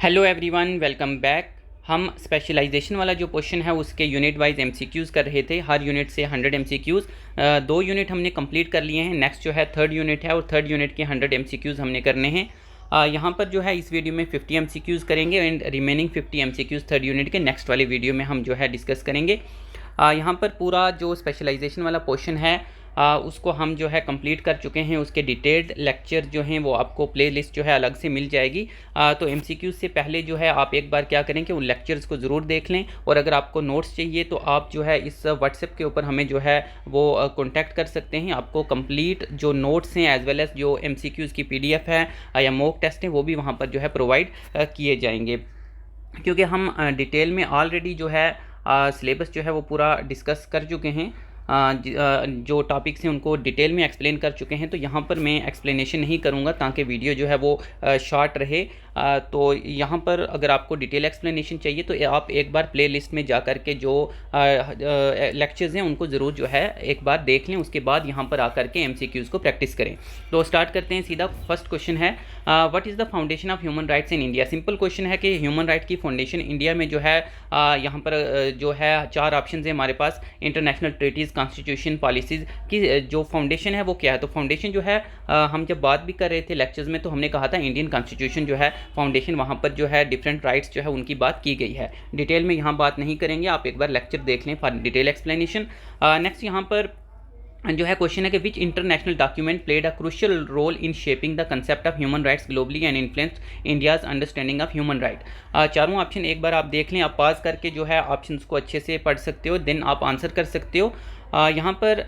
Hello everyone, welcome back. हम specialisation वाला जो क्वेश्चन है उसके यूनिट वाइज एमसीक्यूज़ कर रहे थे। हर यूनिट से 100 एमसीक्यूज़, 2 यूनिट हमने कंप्लीट कर लिए हैं। नेक्स्ट जो है थर्ड यूनिट है और थर्ड यूनिट के 100 एमसीक्यूज़ हमने करने हैं। यहाँ पर जो है इस वीडियो में 50 एमसीक्यूज़ करेंगे and remaining 50 MCQs third unit के नेक्स्ट वाले वीडियो में हम जो है डिस्कस करेंगे। यहाँ पर पूरा जो स्पेशलाइजेशन वाला पोर्शन है उसको हम जो है कंप्लीट कर चुके हैं। उसके डिटेल्ड लेक्चर जो हैं वो आपको प्लेलिस्ट जो है अलग से मिल जाएगी। तो एमसीक्यूज़ से पहले जो है आप एक बार क्या करें कि उन लेक्चर्स को ज़रूर देख लें, और अगर आपको नोट्स चाहिए तो आप जो है इस व्हाट्सएप के ऊपर हमें जो है वो कॉन्टैक्ट कर सकते हैं। आपको कंप्लीट जो नोट्स हैं एज वेल एज़ जो एमसीक्यूज़ की पीडीएफ है या मॉक टेस्ट है वो भी वहाँ पर जो है प्रोवाइड किए जाएंगे, क्योंकि हम डिटेल में ऑलरेडी जो है सिलेबस जो है वो पूरा डिस्कस कर चुके हैं। जो टॉपिक्स हैं उनको डिटेल में एक्सप्लेन कर चुके हैं, तो यहाँ पर मैं एक्सप्लेनेशन नहीं करूँगा ताकि वीडियो जो है वो शॉर्ट रहे। तो यहाँ पर अगर आपको डिटेल एक्सप्लेनेशन चाहिए तो आप एक बार प्ले लिस्ट में जा कर के जो लेक्चर्स हैं उनको ज़रूर जो है एक बार देख लें, उसके बाद यहाँ पर आकर के एमसीक्यूज़ को प्रैक्टिस करें। तो स्टार्ट करते हैं सीधा। फर्स्ट क्वेश्चन है what is the foundation of human rights in India. Simple question है कि ह्यूमन राइट की फाउंडेशन इंडिया में जो है यहाँ पर जो है 4 ऑप्शन है हमारे पास। इंटरनेशनल ट्रीटीज़, कॉन्स्टिट्यूशन, पॉलिसीज़ की जो फाउंडेशन है वो क्या है। तो फाउंडेशन जो है हम जब बात भी कर रहे थे लेक्चर्स में तो हमने कहा था इंडियन कॉन्स्टिट्यूशन जो है फाउंडेशन, वहाँ पर जो है डिफरेंट राइट्स जो है उनकी बात की गई है। डिटेल में यहाँ बात नहीं करेंगे, आप एक बार लेक्चर देख लें फॉर डिटेल एक्सप्लेनेशन। नेक्स्ट यहाँ पर जो है क्वेश्चन है कि which international document played a crucial role in shaping the concept of human rights globally and influenced India's understanding of human right. चारों ऑप्शन एक बार आप देख लें, आप पास करके जो है ऑप्शंस को अच्छे से पढ़ सकते हो, देन आप आंसर कर सकते हो। यहाँ पर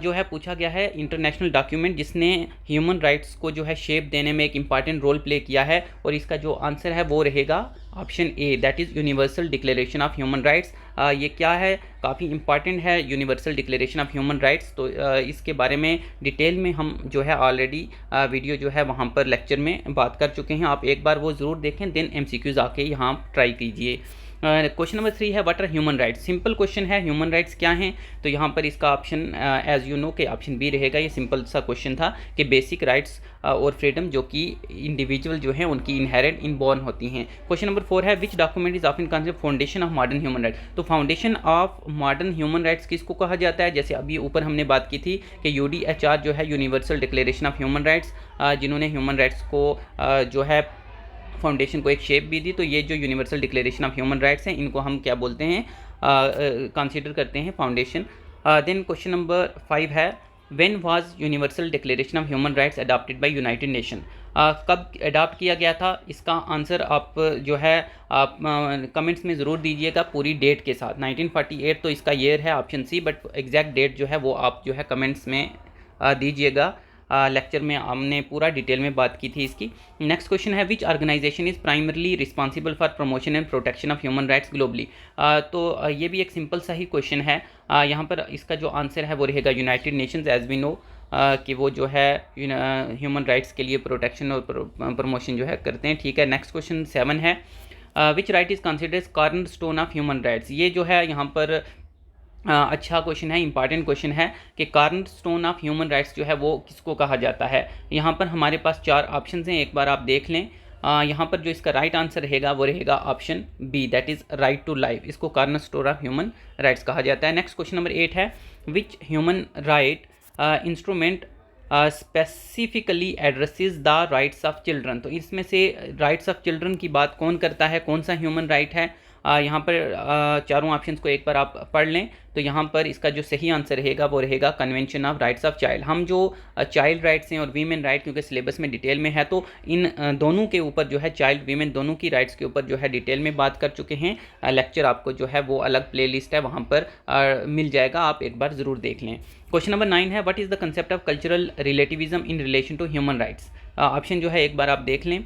जो है पूछा गया है इंटरनेशनल डॉक्यूमेंट जिसने ह्यूमन राइट्स को जो है शेप देने में एक इम्पॉर्टेंट रोल प्ले किया है, और इसका जो आंसर है वो रहेगा option A, that is universal declaration of human rights. ये क्या है, काफ़ी इंपॉर्टेंट है universal declaration of human rights. तो इसके बारे में डिटेल में हम जो है ऑलरेडी वीडियो जो है वहाँ पर लेक्चर में बात कर चुके हैं। आप एक बार वो ज़रूर देखें, देन एमसीक्यूज़ आके यहाँ ट्राई कीजिए। क्वेश्चन नंबर 3 है what are human rights. Simple question है, ह्यूमन राइट्स क्या हैं। तो यहाँ पर इसका ऑप्शन एज यू नो के ऑप्शन बी रहेगा। ये सिंपल सा क्वेश्चन था कि बेसिक राइट्स और फ्रीडम जो कि इंडिविजुअल जो है उनकी इनहेरेंट इनबॉर्न होती हैं। क्वेश्चन नंबर 4 है which document is often considered foundation of modern human rights. तो foundation of modern human rights किसको कहा जाता है। जैसे अभी ऊपर हमने बात की थी कि यूडीएचआर जो है universal declaration of human rights, जिन्होंने ह्यूमन राइट्स को जो है फाउंडेशन को एक शेप भी दी। तो ये जो universal declaration of human rights हैं इनको हम क्या बोलते हैं, कंसीडर करते हैं फाउंडेशन। देन क्वेश्चन नंबर 5 है when was universal declaration of human rights adopted by United nation. कब अडॉप्ट किया गया था, इसका आंसर आप जो है आप कमेंट्स में ज़रूर दीजिएगा पूरी डेट के साथ। 1948 तो इसका ईयर है option C, but exact date जो है वो आप जो है कमेंट्स में दीजिएगा। लेक्चर में हमने पूरा डिटेल में बात की थी इसकी। नेक्स्ट क्वेश्चन है which organisation is primarily responsible for promotion and protection of human rights globally. तो ये भी एक सिंपल सा ही क्वेश्चन है। यहाँ पर इसका जो आंसर है वो रहेगा United Nations, as we know कि वो जो है ह्यूमन राइट्स के लिए प्रोटेक्शन और प्रमोशन जो है करते हैं। ठीक है, नेक्स्ट क्वेश्चन 7 है which right is considered cornerstone of human rights. ये जो है यहाँ पर अच्छा क्वेश्चन है, इंपॉर्टेंट क्वेश्चन है कि corner stone of human rights जो है वो किसको कहा जाता है। यहाँ पर हमारे पास 4 ऑप्शन हैं, एक बार आप देख लें। यहाँ पर जो इसका राइट आंसर रहेगा वो रहेगा option B, that is right to life. इसको cornerstone of human rights कहा जाता है। नेक्स्ट क्वेश्चन नंबर 8 है which human right instrument specifically addresses the rights of children. तो इसमें से राइट्स ऑफ चिल्ड्रन की बात कौन करता है, कौन सा ह्यूमन राइट है। यहाँ पर चारों ऑप्शंस को एक बार आप पढ़ लें। तो यहाँ पर इसका जो सही आंसर रहेगा वो रहेगा convention of rights of child. हम जो चाइल्ड राइट्स हैं और वीमेन राइट, क्योंकि सिलेबस में डिटेल में है तो इन दोनों के ऊपर जो है चाइल्ड वीमेन दोनों की राइट्स के ऊपर जो है डिटेल में बात कर चुके हैं। लेक्चर आपको जो है वो अलग प्ले लिस्ट है वहाँ पर मिल जाएगा, आप एक बार ज़रूर देख लें। क्वेश्चन नंबर 9 है what is the concept of cultural relativism in relation to human rights. Option जो है एक बार आप देख लें।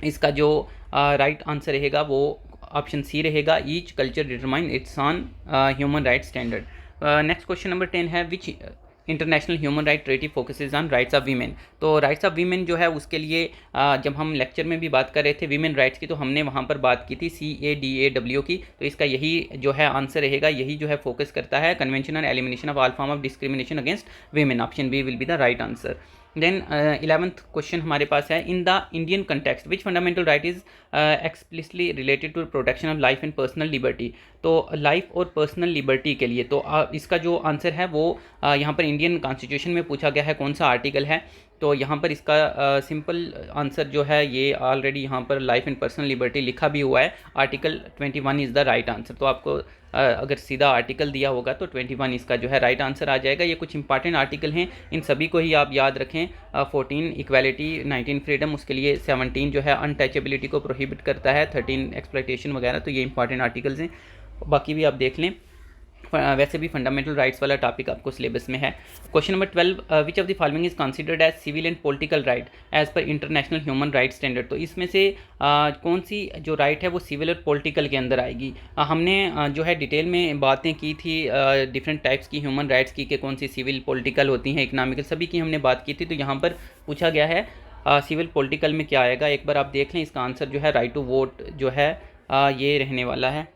इसका जो राइट आंसर रहेगा वो ऑप्शन सी रहेगा, each culture determine its on human right standard. Next question number 10 है विच international human right treaty focuses on rights of women. तो राइट्स ऑफ वीमेन जो है उसके लिए जब हम लेक्चर में भी बात कर रहे थे वीमेन राइट्स की, तो हमने वहाँ पर बात की थी CADAW की। तो इसका यही जो है आंसर रहेगा, यही जो है फोकस करता है convention on elimination of all form of discrimination against women. Option B will be the right answer. Then 11th question हमारे पास है, in the Indian context which fundamental right is explicitly related to protection of life and personal liberty. तो life और personal liberty के लिए तो इसका जो आंसर है वो यहाँ पर इंडियन कॉन्स्टिट्यूशन में पूछा गया है कौन सा आर्टिकल है। तो यहाँ पर इसका सिंपल आंसर जो है ये ऑलरेडी यहाँ पर लाइफ एंड पर्सनल लिबर्टी लिखा भी हुआ है, article 21 is the right answer. तो आपको अगर सीधा आर्टिकल दिया होगा तो 21 इसका जो है राइट आंसर आ जाएगा। ये कुछ इंपॉर्टेंट आर्टिकल हैं, इन सभी को ही आप याद रखें। 14 इक्वालिटी, 19 फ्रीडम, उसके लिए 17 जो है अनटचेबिलिटी को प्रोहिबिट करता है, 13 एक्सप्लॉयटेशन वगैरह। तो ये इंपॉर्टेंट आर्टिकल्स हैं, बाकी भी आप देख लें। वैसे भी फंडामेंटल राइट्स वाला टॉपिक आपको सिलेबस में है। Question number 12, which of the following is considered as civil and political right as per international human rights standard. तो इसमें से कौन सी जो राइट है वो सिविल और पॉलिटिकल के अंदर आएगी। हमने जो है डिटेल में बातें की थी डिफरेंट टाइप्स की ह्यूमन राइट्स की, कि कौन सी सिविल पॉलिटिकल होती हैं, इकनॉमिकल, सभी की हमने बात की थी। तो यहाँ पर पूछा गया है सिविल पॉलिटिकल में क्या आएगा, एक बार आप देख लें। इसका आंसर जो है राइट टू वोट जो है ये रहने वाला है।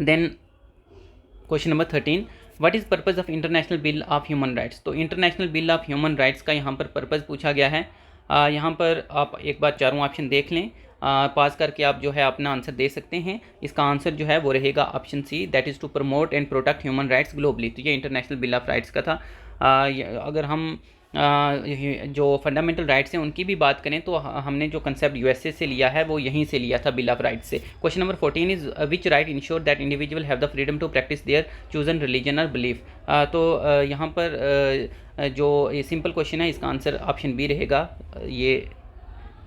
Then question number 13, what is purpose of International Bill of human rights. तो International Bill of human Rights का यहाँ पर पर्पज़ पूछा गया है। यहाँ पर आप एक बार चारों ऑप्शन देख लें, पास करके आप जो है अपना आंसर दे सकते हैं। इसका आंसर जो है वो रहेगा option C, that is to promote and protect human rights globally. तो ये इंटरनेशनल बिल ऑफ राइट्स का था। अगर हम जो फंडामेंटल राइट्स हैं उनकी भी बात करें तो हमने जो कंसेप्ट यूएसए से लिया है वो यहीं से लिया था, बिल ऑफ राइट्स से। Question number 14 is which right ensure that individual have the freedom to practice their chosen religion और बिलीफ। तो यहाँ पर जो ये सिंपल क्वेश्चन है इसका आंसर ऑप्शन बी रहेगा। ये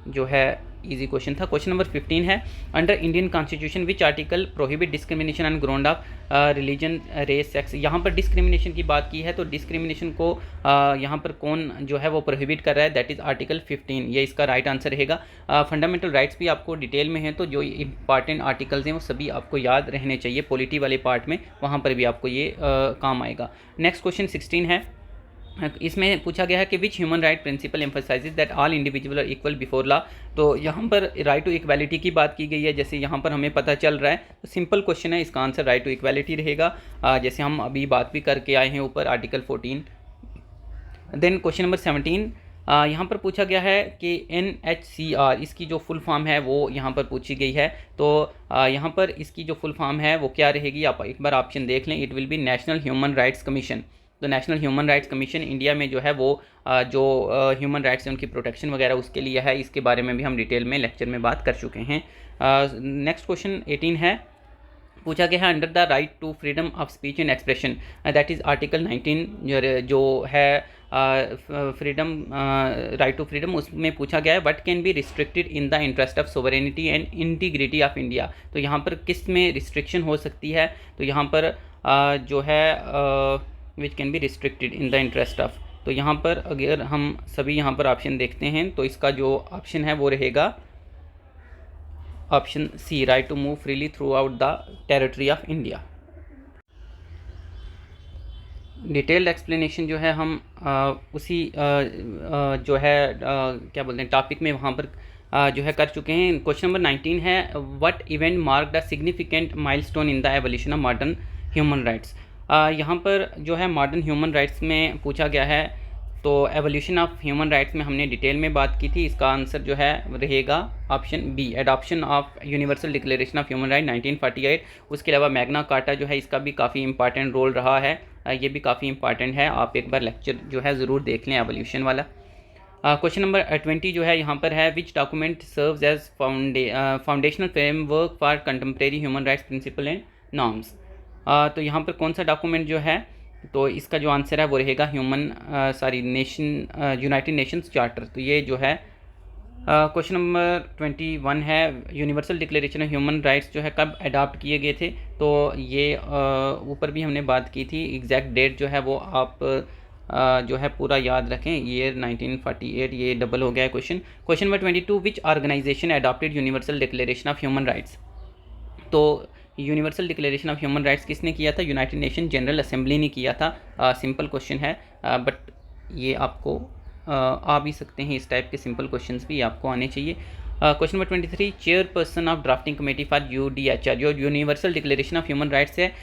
जो है इजी क्वेश्चन था। क्वेश्चन नंबर 15 है, under Indian constitution which article prohibit discrimination on ground of religion, race, sex. यहाँ पर डिस्क्रिमिनेशन की बात की है, तो डिस्क्रिमिनेशन को यहाँ पर कौन जो है वो प्रोहिबिट कर रहा है, दैट इज़ आर्टिकल 15, ये इसका राइट आंसर रहेगा। फंडामेंटल राइट्स भी आपको डिटेल में है, तो जो इंपॉर्टेंट आर्टिकल्स हैं वो सभी आपको याद रहने चाहिए। पॉलिटी वाले पार्ट में वहाँ पर भी आपको ये काम आएगा। नेक्स्ट क्वेश्चन 16 है, इसमें पूछा गया है कि which human right principle emphasises that all individual are equal before law. तो यहाँ पर राइट टू इक्वालिटी की बात की गई है, जैसे यहाँ पर हमें पता चल रहा है। तो सिंपल क्वेश्चन है, इसका आंसर राइट टू इक्वालिटी रहेगा, जैसे हम अभी बात भी करके आए हैं ऊपर आर्टिकल 14। देन क्वेश्चन नंबर 17, यहाँ पर पूछा गया है कि NHCR इसकी जो फुल फॉर्म है वो यहाँ पर पूछी गई है। तो यहाँ पर इसकी जो फुल फॉर्म है वो क्या रहेगी, आप एक बार ऑप्शन देख लें। It will be National Human Rights Commission. तो National Human Rights Commission India में जो है वो जो ह्यूमन राइट्स हैं उनकी प्रोटेक्शन वगैरह उसके लिए है। इसके बारे में भी हम डिटेल में लेक्चर में बात कर चुके हैं। नेक्स्ट क्वेश्चन 18 है, पूछा गया है under the right to freedom of speech and expression, that is article 19 जो है फ्रीडम, राइट टू फ्रीडम, उसमें पूछा गया है what can be restricted in the interest of sovereignty and integrity of India. तो यहाँ पर किस में रिस्ट्रिक्शन हो सकती है, तो यहाँ पर जो है which can be restricted in the interest of. तो यहाँ पर अगर हम सभी यहाँ पर ऑप्शन देखते हैं तो इसका जो ऑप्शन है वो रहेगा option C, right to move freely throughout the territory of India. Detailed explanation जो है हम उसी जो है क्या बोलते हैं टॉपिक में वहाँ पर जो है कर चुके हैं। क्वेश्चन नंबर 19 है, what event mark the significant milestone in the evolution of modern human rights. यहाँ पर जो है मॉडर्न ह्यूमन राइट्स में पूछा गया है, तो एवोल्यूशन ऑफ ह्यूमन राइट्स में हमने डिटेल में बात की थी। इसका आंसर जो है रहेगा option B, adoption of universal declaration of human right 1948। उसके अलावा मैग्ना कार्टा जो है इसका भी काफ़ी इंपॉर्टेंट रोल रहा है, ये भी काफ़ी इंपॉर्टेंट है। आप एक बार लेक्चर जो है ज़रूर देख लें एवोल्यूशन वाला। क्वेश्चन नंबर 20 जो है यहाँ पर है, which document serves as foundational framework for contemporary human rights principle and norms. तो यहाँ पर कौन सा डॉक्यूमेंट जो है, तो इसका जो आंसर है वो रहेगा यूनाइटेड नेशंस चार्टर। तो ये जो है क्वेश्चन नंबर 21 है, universal declaration of human rights जो है कब अडॉप्ट किए गए थे। तो ये ऊपर भी हमने बात की थी, एग्जैक्ट डेट जो है वो आप जो है पूरा याद रखें, ईयर 1948, ये डबल हो गया है question. Question number 22, which organisation adopted Universal declaration of human rights. तो Universal declaration of human Rights किसने किया था, यूनाइटेड नेशन जनरल असेंबली ने किया था। सिंपल क्वेश्चन है, बट ये आपको आ भी सकते हैं, इस टाइप के सिंपल क्वेश्चंस भी आपको आने चाहिए। Question number 23, chairperson of drafting committee for UDHR, जो universal declaration of human rights है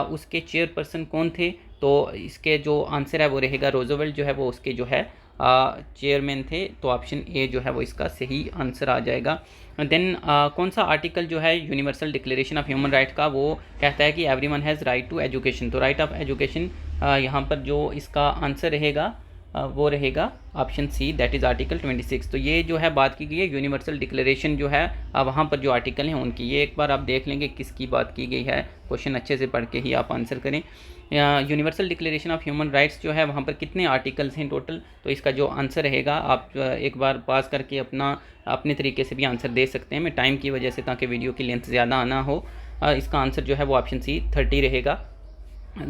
उसके चेयरपर्सन कौन थे। तो इसके जो आंसर है वो रहेगा रूजवेल्ट जो है वो उसके जो है चेयरमैन थे, तो ऑप्शन ए जो है वो इसका सही आंसर आ जाएगा। देन कौन सा आर्टिकल जो है universal declaration of human right का वो कहता है कि everyone has right to education, तो राइट ऑफ एजुकेशन यहाँ पर जो इसका आंसर रहेगा वो रहेगा option C, that is article 26। तो ये जो है बात की गई है यूनिवर्सल डिक्लेरेशन जो है वहाँ पर जो आर्टिकल हैं उनकी, ये एक बार आप देख लेंगे किसकी बात की गई है, क्वेश्चन अच्छे से पढ़ के ही आप आंसर करें। Universal declaration of human rights जो है वहाँ पर कितने आर्टिकल्स हैं टोटल, तो इसका जो आंसर रहेगा आप एक बार पास करके अपने तरीके से भी आंसर दे सकते हैं, मैं टाइम की वजह से ताकि वीडियो की लेंथ ज़्यादा आना हो, इसका आंसर जो है वो ऑप्शन सी 30 रहेगा।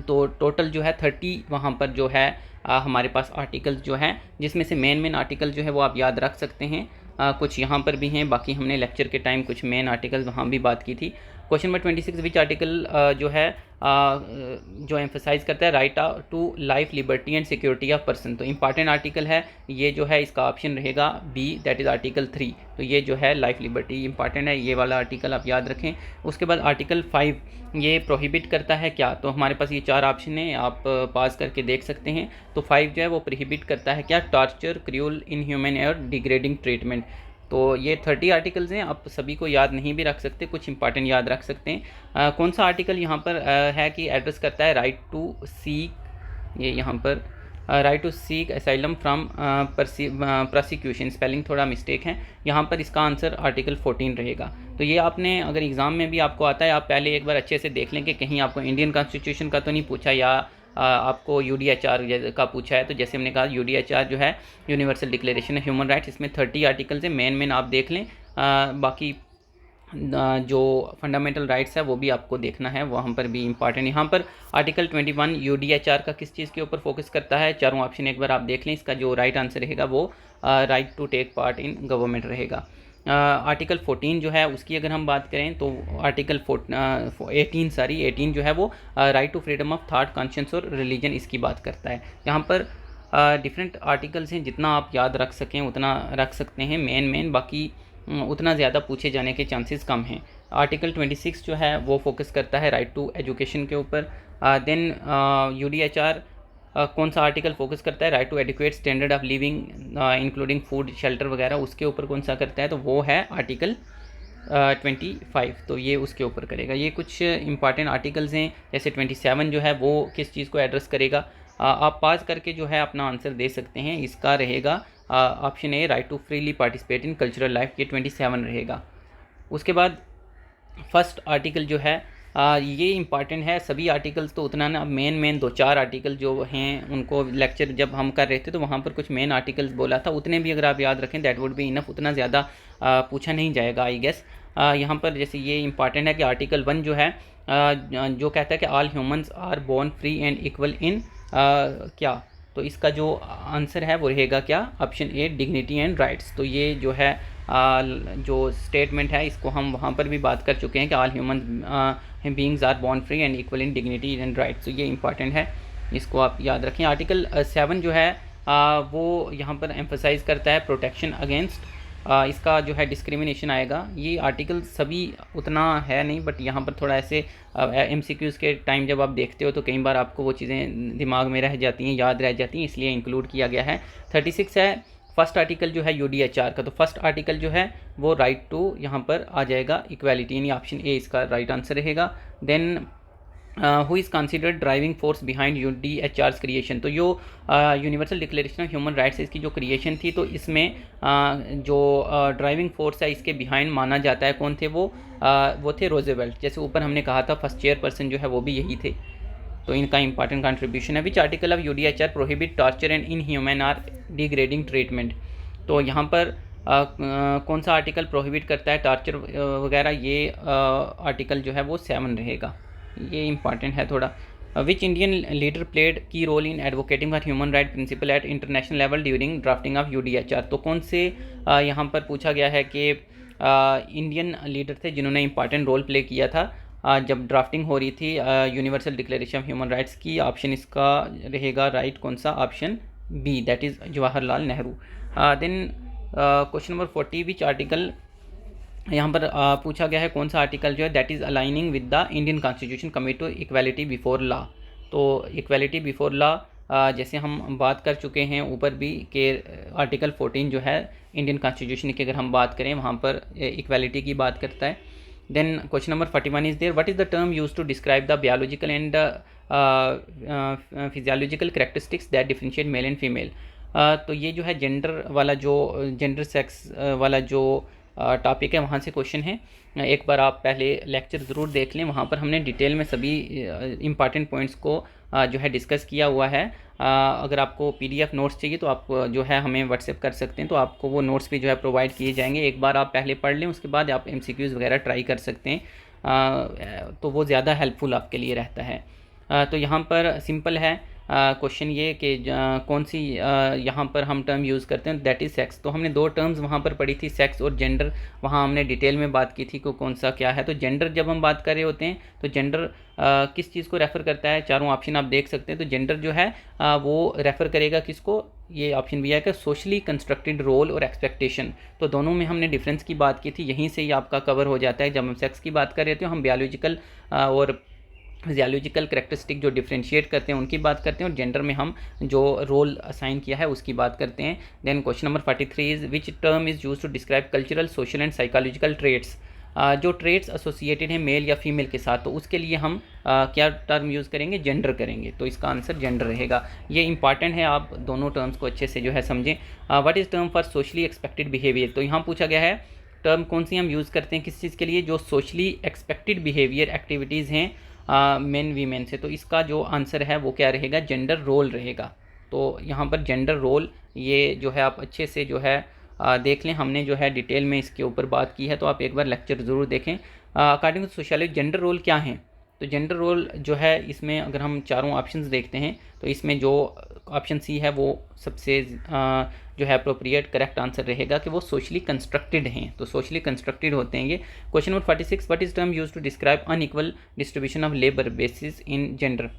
तो टोटल जो है 30 वहाँ पर जो है हमारे पास आर्टिकल्स जो हैं, जिसमें से मेन आर्टिकल जो है वो आप याद रख सकते हैं, कुछ यहाँ पर भी हैं, बाकी हमने लेक्चर के टाइम कुछ मेन आर्टिकल्स वहाँ भी बात की थी। क्वेश्चन नंबर 26 विच आर्टिकल जो है जो एम्फसाइज करता है right to life liberty and security of person, तो इंपॉर्टेंट आर्टिकल है ये जो है, इसका ऑप्शन रहेगा बी, दैट इज़ आर्टिकल 3। तो ये जो है लाइफ लिबर्टी इंपॉर्टेंट है, ये वाला आर्टिकल आप याद रखें। उसके बाद आर्टिकल 5 ये प्रोहिबिट करता है क्या, तो हमारे पास ये 4 ऑप्शन हैं, आप पास करके देख सकते हैं। तो 5 जो है वो प्रोहिबिट करता है क्या, टॉर्चर, क्रूअल, इनह्यूमन और डिग्रेडिंग ट्रीटमेंट। तो ये 30 आर्टिकल्स हैं, आप सभी को याद नहीं भी रख सकते, कुछ इंपॉर्टेंट याद रख सकते हैं। कौन सा आर्टिकल यहाँ पर है कि एड्रेस करता है राइट टू सीक, ये यहाँ पर right to seek asylum from prosecution, spelling थोड़ा मिस्टेक है यहाँ पर, इसका आंसर आर्टिकल 14 रहेगा। तो ये आपने अगर एग्ज़ाम में भी आपको आता है, आप पहले एक बार अच्छे से देख लें कि कहीं आपको इंडियन कॉन्स्टिट्यूशन का तो नहीं पूछा या आपको UDHR का पूछा है। तो जैसे हमने कहा UDHR जो है universal declaration of human rights, इसमें 30 आर्टिकल्स हैं, मेन आप देख लें, बाकी जो फंडामेंटल राइट्स है वो भी आपको देखना है, वहाँ पर भी इंपॉर्टेंट। यहाँ पर आर्टिकल 21 UDHR का किस चीज़ के ऊपर फोकस करता है, चारों ऑप्शन एक बार आप देख लें, इसका जो राइट आंसर रहेगा वो right to take part in government रहेगा। आर्टिकल 14 जो है उसकी अगर हम बात करें तो आर्टिकल 18 जो है वो right to freedom of thought, conscience और रिलीजन, इसकी बात करता है। यहाँ पर डिफरेंट आर्टिकल्स हैं, जितना आप याद रख सकें उतना रख सकते हैं, मेन बाकी उतना ज़्यादा पूछे जाने के चांसेस कम हैं। आर्टिकल 26 जो है वो फोकस करता है राइट टू एजुकेशन के ऊपर। देन UDHR कौन सा आर्टिकल फोकस करता है, right to adequate standard of living including food shelter वगैरह, उसके ऊपर कौन सा करता है, तो वो है आर्टिकल 25, तो ये उसके ऊपर करेगा। ये कुछ इंपॉर्टेंट आर्टिकल्स हैं, जैसे 27 जो है वो किस चीज़ को एड्रेस करेगा, आप पास करके जो है अपना आंसर दे सकते हैं, इसका रहेगा option A, right to freely participate in cultural life, ये 27 रहेगा। उसके बाद फर्स्ट आर्टिकल जो है ये इंपॉर्टेंट है, सभी आर्टिकल्स तो उतना ना, मेन 2-4 आर्टिकल जो हैं उनको लेक्चर जब हम कर रहे थे तो वहाँ पर कुछ मेन आर्टिकल्स बोला था, उतने भी अगर आप याद रखें दैट वुड बी इनफ, उतना ज़्यादा पूछा नहीं जाएगा आई गेस। यहाँ पर जैसे ये इंपॉर्टेंट है कि आर्टिकल 1 जो है जो कहता है कि all humans are born free and equal in क्या, तो इसका जो आंसर है वो रहेगा क्या, option A, dignity and rights. तो ये जो है जो स्टेटमेंट है इसको हम वहाँ पर भी बात कर चुके हैं कि all human beings are born free and equal in dignity and rights, तो ये इंपॉर्टेंट है, इसको आप याद रखें। आर्टिकल 7 जो है वो यहाँ पर एम्फसाइज करता है प्रोटेक्शन अगेंस्ट, इसका जो है डिस्क्रिमिनेशन आएगा। ये आर्टिकल सभी उतना है नहीं, बट यहाँ पर थोड़ा ऐसे MCQs के टाइम जब आप देखते हो तो कई बार आपको वो चीज़ें दिमाग में रह जाती हैं, याद रह जाती हैं, इसलिए इंक्लूड किया गया है। 36 है फर्स्ट आर्टिकल जो है UDHR का, तो फर्स्ट आर्टिकल जो है वो राइट टू यहाँ पर आ जाएगा इक्वालिटी, यानी ऑप्शन ए इसका राइट आंसर रहेगा। Then who is considered driving force behind UDHR's creation, तो जो universal declaration of human rights इसकी जो क्रिएशन थी, तो इसमें जो ड्राइविंग फोर्स है इसके बिहाइंड माना जाता है, कौन थे वो थे रोज़वेल्ट, जैसे ऊपर हमने कहा था फर्स्ट चेयरपर्सन जो है वो भी यही थे, तो इनका इंपॉर्टेंट कंट्रीब्यूशन है। Which article of UDHR prohibit torture and inhuman or degrading treatment, तो यहाँ पर कौन सा आर्टिकल प्रोहिबिट करता है टॉर्चर वगैरह, ये आर्टिकल जो है वो 7 रहेगा, ये इंपॉर्टेंट है थोड़ा। Which Indian leader played key role in advocating for human right principle at international level during drafting of UDHR, तो कौन से यहाँ पर पूछा गया है कि इंडियन लीडर थे जिन्होंने इंपॉर्टेंट रोल प्ले किया था जब ड्राफ्टिंग हो रही थी universal declaration of human rights की, ऑप्शन इसका रहेगा राइट कौन सा, option B, that is Jawaharlal Nehru. Then question number 40 which article, यहाँ पर पूछा गया है कौन सा आर्टिकल जो है that is aligning with the Indian constitution commit to equality before law, तो इक्वालिटी बिफोर लॉ जैसे हम बात कर चुके हैं ऊपर भी कि आर्टिकल 14 जो है इंडियन कॉन्स्टिट्यूशन की अगर हम बात करें वहाँ पर इक्वालिटी की बात करता है। Then question number 41 is there, what is the term use to describe the biological and physiological characteristics that differentiate male and female. तो ये जो है जेंडर वाला जो जेंडर सेक्स वाला जो टॉपिक है वहाँ से क्वेश्चन है। एक बार आप पहले लेक्चर ज़रूर देख लें, वहाँ पर हमने डिटेल में सभी इम्पॉर्टेंट पॉइंट्स को जो है डिस्कस किया हुआ है। अगर आपको पीडीएफ नोट्स चाहिए तो आप जो है हमें व्हाट्सएप कर सकते हैं, तो आपको वो नोट्स भी जो है प्रोवाइड किए जाएंगे। एक बार आप पहले पढ़ लें, उसके बाद आप एमसीक्यूज़ वगैरह ट्राई कर सकते हैं, तो वो ज़्यादा हेल्पफुल आपके लिए रहता है। तो यहाँ पर सिंपल है क्वेश्चन ये कि कौन सी यहाँ पर हम टर्म यूज़ करते हैं, दैट इज़ सेक्स। तो हमने दो टर्म्स वहाँ पर पढ़ी थी, सेक्स और जेंडर, वहाँ हमने डिटेल में बात की थी कि कौन सा क्या है। तो जेंडर जब हम बात कर रहे होते हैं तो जेंडर किस चीज़ को रेफ़र करता है, चारों ऑप्शन आप देख सकते हैं। तो जेंडर जो है वो रेफ़र करेगा किसको, ये ऑप्शन भी आएगा सोशली कंस्ट्रक्टेड रोल और एक्सपेक्टेशन। तो दोनों में हमने डिफरेंस की बात की थी, यहीं से ही आपका कवर हो जाता है। जब हम सेक्स की बात कर रहे थे हम बायोलॉजिकल और फिजियोलॉजिकल करेक्टरिस्टिक जो डिफरेंशिएट करते हैं उनकी बात करते हैं, और जेंडर में हम जो रोल असाइन किया है उसकी बात करते हैं। Then question number 43 is which term is use to describe cultural, social and psychological traits. जो ट्रेट्स एसोसिएटेड हैं मेल या फीमेल के साथ, तो उसके लिए हम क्या टर्म यूज़ करेंगे, जेंडर करेंगे। तो इसका आंसर जेंडर रहेगा। ये इंपॉर्टेंट है, आप दोनों टर्म्स को अच्छे से जो है समझें। What is term for socially expected behaviour. तो यहाँ पूछा गया है टर्म कौन सी हम यूज़ करते हैं किस चीज़ के लिए, जो सोशली एक्सपेक्टेड बिहेवियर एक्टिविटीज़ हैं मेन वीमेन से। तो इसका जो आंसर है वो क्या रहेगा, जेंडर रोल रहेगा। तो यहाँ पर जेंडर रोल ये जो है आप अच्छे से जो है देख लें, हमने जो है डिटेल में इसके ऊपर बात की है, तो आप एक बार लेक्चर ज़रूर देखें। According to sociology gender role क्या है, तो जेंडर रोल जो है इसमें अगर हम चारों ऑप्शंस देखते हैं तो इसमें जो ऑप्शन सी है वो सबसे जो है अप्रोप्रिएट करेक्ट आंसर रहेगा कि वो सोशली कंस्ट्रक्टेड हैं। तो सोशली कंस्ट्रक्टेड होते हैं ये। Question number 46, what is term use to describe unequal distribution of labour basis in gender.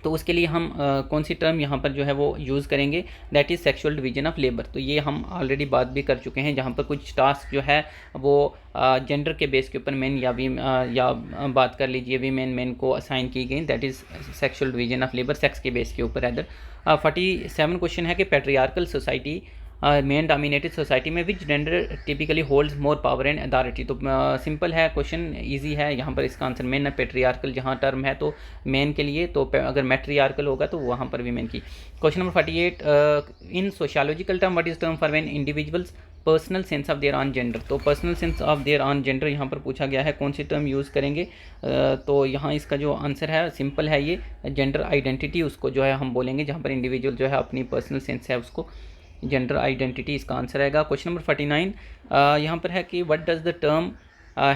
तो उसके लिए हम कौन सी टर्म यहाँ पर जो है वो यूज़ करेंगे, that is sexual division of labour. तो ये हम ऑलरेडी बात भी कर चुके हैं, जहाँ पर कुछ टास्क जो है वो जेंडर के बेस के ऊपर मेन या बात कर लीजिए वीमेन मेन को असाइन की गई, that is sexual division of labour, sex के बेस के ऊपर। अदर 47 क्वेश्चन है कि patriarchal society men dominated society में which gender typically holds more power and authority. तो सिंपल है क्वेश्चन, इजी है। यहाँ पर इसका आंसर मेन है। पेट्रियार्कल जहाँ टर्म है तो मेन के लिए, तो अगर मैट्रियार्कल होगा तो वहाँ पर वीमेन की। Question number 48, in sociological term what is term for when individuals personal sense of their own gender. तो personal sense of their own gender यहाँ पर पूछा गया है कौन सी टर्म यूज़ करेंगे। तो यहाँ इसका जो आंसर है सिंपल है, ये जेंडर आइडेंटिटी उसको जो है हम बोलेंगे, जहाँ पर इंडिविजुअल जो है अपनी पर्सनल सेंस है उसको जेंडर आइडेंटिटी इसका आंसर आएगा। क्वेश्चन नंबर 49 यहाँ पर है कि what does the term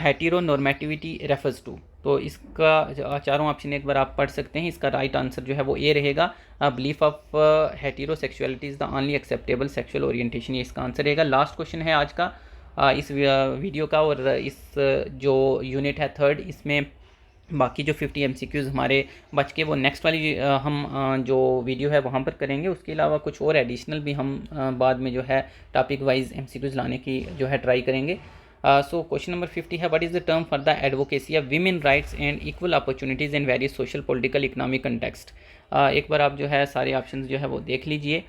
heteronormativity refers to. तो इसका चारों ऑप्शन एक बार आप पढ़ सकते हैं। इसका राइट आंसर जो है वो ए रहेगा, belief of heterosexuality is the only acceptable sexual orientation, ये इसका आंसर रहेगा। लास्ट क्वेश्चन है आज का इस वीडियो का, और इस जो यूनिट है थर्ड, इसमें बाकी जो 50 MCQs हमारे बच के वो नेक्स्ट वाली हम जो वीडियो है वहाँ पर करेंगे। उसके अलावा कुछ और एडिशनल भी हम बाद में जो है टॉपिक वाइज MCQs लाने की जो है ट्राई करेंगे। सो क्वेश्चन नंबर 50 है what is the term for the advocacy of women rights and equal opportunities in various social political economic context. एक बार आप जो है सारे ऑप्शन जो है वो देख लीजिए।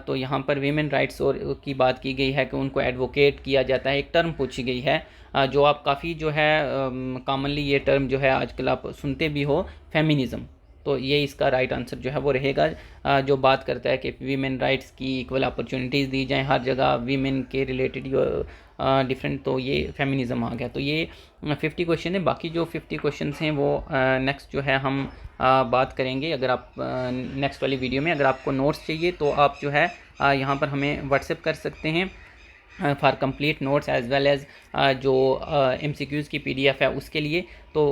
तो यहाँ पर वीमेन राइट्स और की बात की गई है कि उनको एडवोकेट किया जाता है। एक टर्म पूछी गई है जो आप काफ़ी जो है कॉमनली ये टर्म जो है आजकल आप सुनते भी हो, फेमिनिज़म। तो ये इसका राइट आंसर जो है वो रहेगा, जो बात करता है कि वीमेन राइट्स की इक्वल अपॉर्चुनिटीज़ दी जाएं हर जगह वीमेन के रिलेटेड डिफरेंट, तो ये फेमिनिज़म आ गया। तो ये 50 क्वेश्चन है। बाकी जो 50 क्वेश्चन हैं वो नेक्स्ट जो है हम बात करेंगे। अगर आप नेक्स्ट वाली वीडियो में, अगर आपको नोट्स चाहिए तो आप जो है यहाँ पर हमें व्हाट्सएप कर सकते हैं for complete notes as well as जो MCQs की PDF है उसके लिए। तो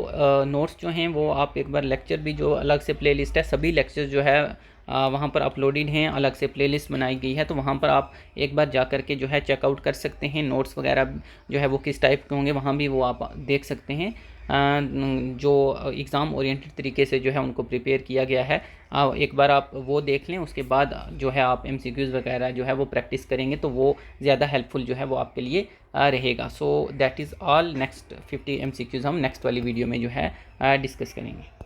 नोट्स जो हैं वो आप एक बार लेक्चर भी जो अलग से प्लेलिस्ट है, सभी लेक्चर्स जो है वहाँ पर अपलोडेड हैं, अलग से प्लेलिस्ट बनाई गई है। तो वहाँ पर आप एक बार जा कर के जो है चेकआउट कर सकते हैं। नोट्स वगैरह जो है वो किस टाइप के होंगे वहाँ भी वो आप देख सकते हैं। जो एग्ज़ाम ओरिएंटेड तरीके से जो है उनको प्रिपेयर किया गया है, एक बार आप वो देख लें। उसके बाद जो है आप MCQs वगैरह जो है वो प्रैक्टिस करेंगे तो वो ज़्यादा हेल्पफुल जो है वो आपके लिए रहेगा। So that is all. Next 50 MCQs हम नेक्स्ट वाली वीडियो में जो है डिस्कस करेंगे।